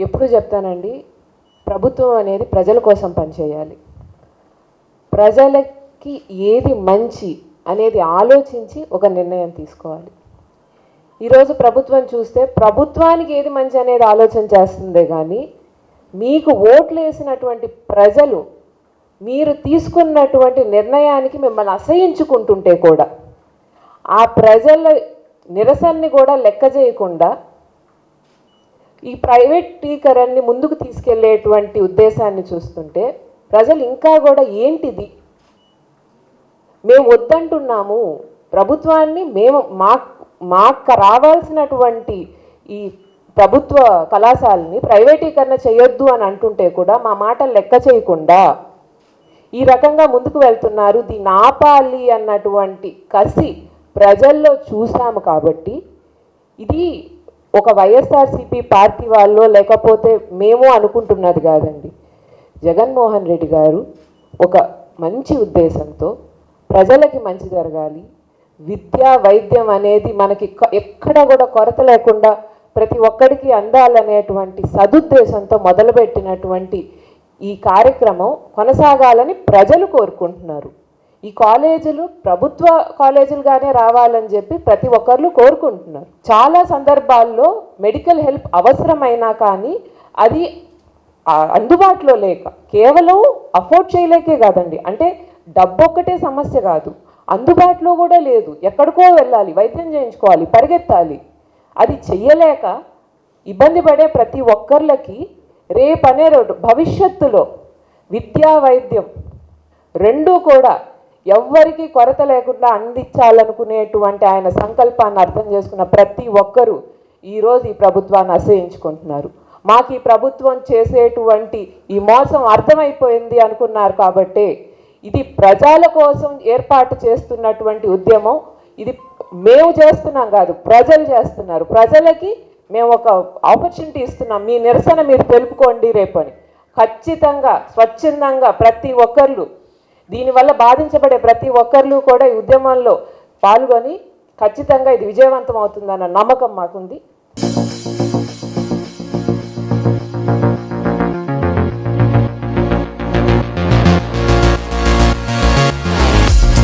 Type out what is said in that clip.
ఎప్పుడు చెప్తానండి, ప్రభుత్వం అనేది ప్రజల కోసం పనిచేయాలి. ప్రజలకి ఏది మంచి అనేది ఆలోచించి ఒక నిర్ణయం తీసుకోవాలి. ఈరోజు ప్రభుత్వం చూస్తే ప్రభుత్వానికి ఏది మంచి అనేది ఆలోచన చేస్తుందే కానీ మీకు ఓట్లు వేసినటువంటి ప్రజలు మీరు తీసుకున్నటువంటి నిర్ణయానికి మిమ్మల్ని అసహించుకుంటుంటే కూడా ఆ ప్రజల నిరసనని కూడా లెక్క చేయకుండా ఈ ప్రైవేటీకరణని ముందుకు తీసుకెళ్లేటువంటి ఉద్దేశాన్ని చూస్తుంటే ప్రజలు ఇంకా కూడా ఏంటిది, మేము వద్దంటున్నాము ప్రభుత్వాన్ని, మేము మాకు రావాల్సినటువంటి ఈ ప్రభుత్వ కళాశాలని ప్రైవేటీకరణ చేయొద్దు అని అంటుంటే కూడా మా మాటలు లెక్క చేయకుండా ఈ రకంగా ముందుకు వెళ్తున్నారు. దీన్ని ఆపాలి అన్నటువంటి కసి ప్రజల్లో చూసాము. కాబట్టి ఇది ఒక వైఎస్ఆర్సీపీ పార్టీ వాళ్ళు లేకపోతే మేము అనుకుంటున్నది కాదండి. జగన్మోహన్ రెడ్డి గారు ఒక మంచి ఉద్దేశంతో ప్రజలకి మంచి జరగాలి, విద్యా వైద్యం అనేది మనకి ఎక్కడ కూడా కొరత లేకుండా ప్రతి ఒక్కడికి అందాలనేటువంటి సదుద్దేశంతో మొదలుపెట్టినటువంటి ఈ కార్యక్రమం కొనసాగాలని ప్రజలు కోరుకుంటున్నారు. ఈ కాలేజీలు ప్రభుత్వ కాలేజీలుగానే రావాలని చెప్పి ప్రతి ఒక్కరు కోరుకుంటున్నారు. చాలా సందర్భాల్లో మెడికల్ హెల్ప్ అవసరమైనా కానీ అది అందుబాటులో లేక, కేవలం అఫోర్డ్ చేయలేకే కాదండి, అంటే డబ్బు ఒక్కటే సమస్య కాదు, అందుబాటులో కూడా లేదు. ఎక్కడికో వెళ్ళాలి, వైద్యం చేయించుకోవాలి, పరిగెత్తాలి. అది చెయ్యలేక ఇబ్బంది పడే ప్రతి ఒక్కరికి రేపనే రోజు భవిష్యత్తులో విద్యా వైద్యం రెండూ కూడా ఎవ్వరికి కొరత లేకుండా అందించాలనుకునేటువంటి ఆయన సంకల్పాన్ని అర్థం చేసుకున్న ప్రతి ఒక్కరూ ఈరోజు ఈ ప్రభుత్వాన్ని అసహించుకుంటున్నారు. మాకు ఈ ప్రభుత్వం చేసేటువంటి ఈ మోసం అర్థమైపోయింది అనుకున్నారు. కాబట్టి ఇది ప్రజల కోసం ఏర్పాటు చేస్తున్నటువంటి ఉద్యమం. ఇది మేము చేస్తున్నాం కాదు, ప్రజలు చేస్తున్నారు. ప్రజలకి మేము ఒక ఆపర్చునిటీ ఇస్తున్నాం, మీ నిరసన మీరు తెలుపుకోండి రేపని. ఖచ్చితంగా స్వచ్ఛందంగా ప్రతి ఒక్కళ్ళు, దీనివల్ల బాధించబడే ప్రతి ఒక్కళ్ళు కూడా ఈ ఉద్యమంలో పాల్గొని ఖచ్చితంగా ఇది విజయవంతం అవుతుందన్న నమ్మకం మాకుంది.